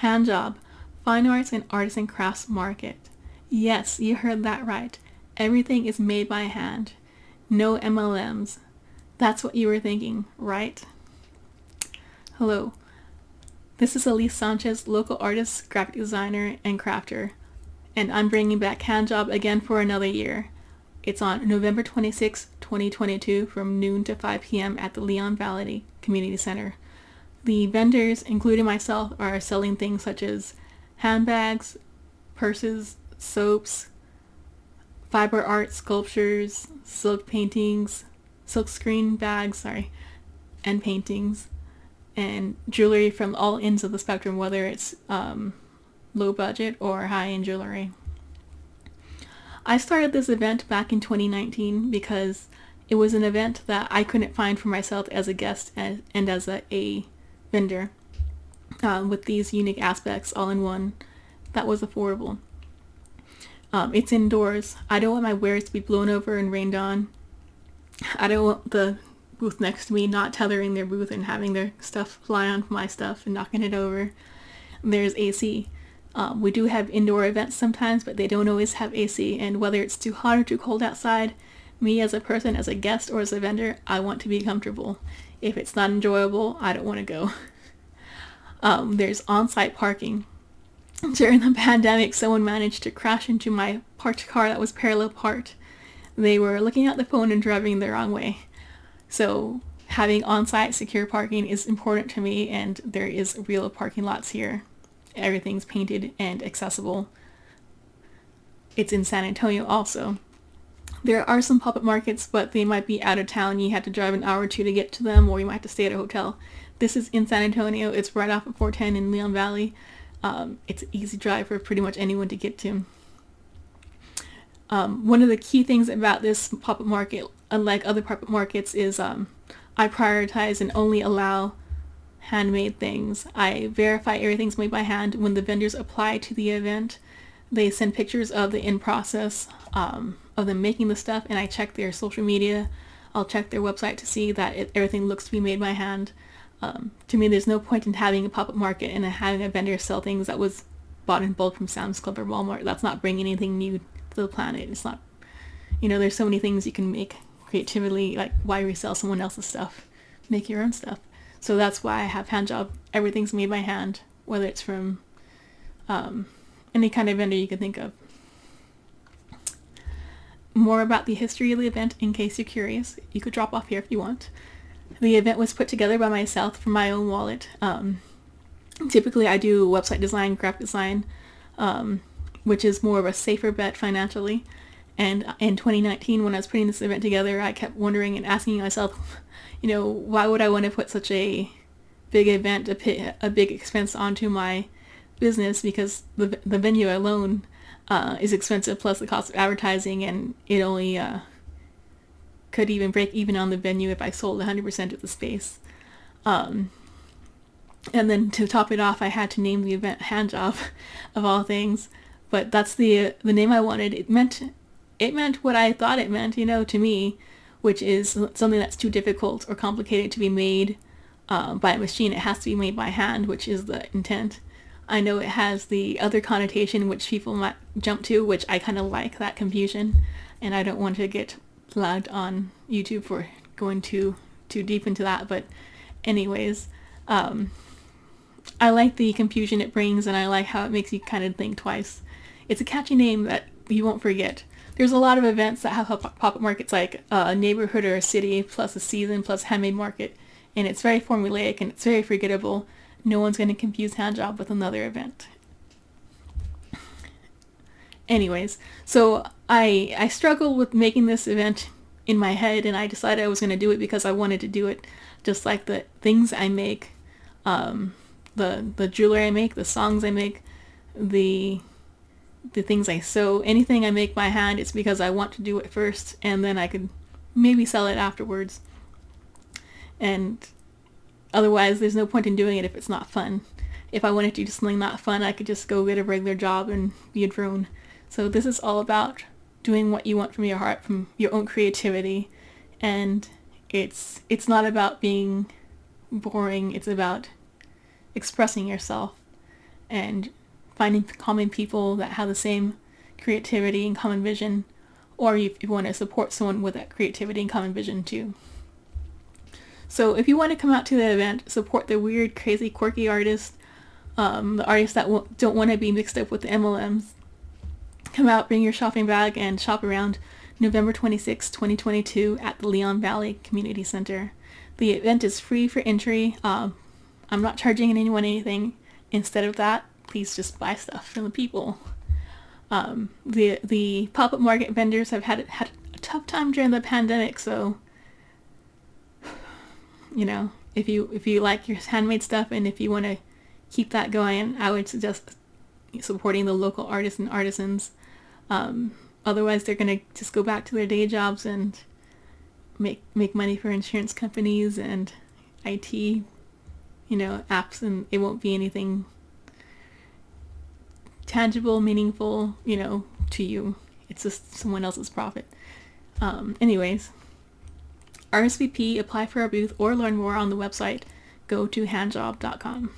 Hand Job, Fine Arts and Artisan Crafts Market. Yes, you heard that right. Everything is made by hand. No MLMs. That's what you were thinking, right? Hello. This is Elise Sanchez, local artist, graphic designer, and crafter. And I'm bringing back Hand Job again for another year. It's on November 26, 2022 from noon to 5 p.m. at the Leon Valley Community Center. The vendors, including myself, are selling things such as handbags, purses, soaps, fiber art sculptures, silk paintings, silk screen bags, and paintings, and jewelry from all ends of the spectrum, whether it's low budget or high-end jewelry. I started this event back in 2019 because it was an event that I couldn't find for myself as a guest and as a vendor with these unique aspects all in one that was affordable. It's indoors. I don't want my wares to be blown over and rained on. I don't want the booth next to me not tethering their booth and having their stuff fly on my stuff and knocking it over. There's AC. We do have indoor events sometimes, but they don't always have AC, and whether it's too hot or too cold outside, me as a person, as a guest or as a vendor, I want to be comfortable. If it's not enjoyable, I don't want to go. There's on-site parking. During the pandemic, someone managed to crash into my parked car that was parallel parked. They were looking at the phone and driving the wrong way. So having on-site secure parking is important to me, and there is real parking lots here. Everything's painted and accessible. It's in San Antonio also. There are some pop-up markets, but they might be out of town. You have to drive an hour or two to get to them, or you might have to stay at a hotel. This is in San Antonio. It's right off of 410 in Leon Valley. It's an easy drive for pretty much anyone to get to. One of the key things about this pop-up market, unlike other pop-up markets, is I prioritize and only allow handmade things. I verify everything's made by hand. When the vendors apply to the event, they send pictures of the end process of them making the stuff, and I check their social media. I'll check their website to see that everything looks to be made by hand. To me, there's no point in having a pop-up market and having a vendor sell things that was bought in bulk from Sam's Club or Walmart. That's not bringing anything new to the planet. It's not, there's so many things you can make creatively. Like, why resell someone else's stuff? Make your own stuff. So that's why I have Hand Job. Everything's made by hand, whether it's from any kind of vendor you can think of. More about the history of the event in case you're curious. You could drop off here if you want. The event was put together by myself from my own wallet. Typically I do website design, graphic design, which is more of a safer bet financially. And in 2019, when I was putting this event together, I kept wondering and asking myself, why would I want to put such a big event, a big expense onto my business? Because the venue alone is expensive, plus the cost of advertising, and it only could even break even on the venue if I sold 100% of the space. And then to top it off, I had to name the event Hand Job, of all things. But that's the name I wanted. It meant what I thought it meant, to me, which is something that's too difficult or complicated to be made by a machine. It has to be made by hand, which is the intent. I know it has the other connotation which people might jump to, which I kind of like, that confusion, and I don't want to get flagged on YouTube for going too deep into that. But anyways, I like the confusion it brings, and I like how it makes you kind of think twice. It's a catchy name that you won't forget. There's a lot of events that have pop-up markets, like a neighborhood or a city plus a season plus handmade market, and it's very formulaic and it's very forgettable. No one's going to confuse Hand Job with another event. Anyways, so I struggled with making this event in my head, and I decided I was going to do it because I wanted to do it just like the things I make, the jewelry I make, the songs I make, the things I sew. Anything I make by hand, it's because I want to do it first, and then I could maybe sell it afterwards. And otherwise, there's no point in doing it if it's not fun. If I wanted to do something not fun, I could just go get a regular job and be a drone. So this is all about doing what you want from your heart, from your own creativity. And it's not about being boring. It's about expressing yourself. and finding common people that have the same creativity and common vision, or if you want to support someone with that creativity and common vision too. So if you want to come out to the event, support the weird, crazy, quirky artists, the artists that don't want to be mixed up with the MLMs. Come out, bring your shopping bag, and shop around November 26, 2022 at the Leon Valley Community Center. The event is free for entry. I'm not charging anyone anything. Instead of that, please just buy stuff from the people. The pop-up market vendors have had a tough time during the pandemic, so if you like your handmade stuff and if you want to keep that going, I would suggest supporting the local artists and artisans. Otherwise, they're going to just go back to their day jobs and make money for insurance companies and IT, apps, and it won't be anything tangible, meaningful, to you. It's just someone else's profit. Anyways, RSVP, apply for a booth, or learn more on the website. Go to handjob.com.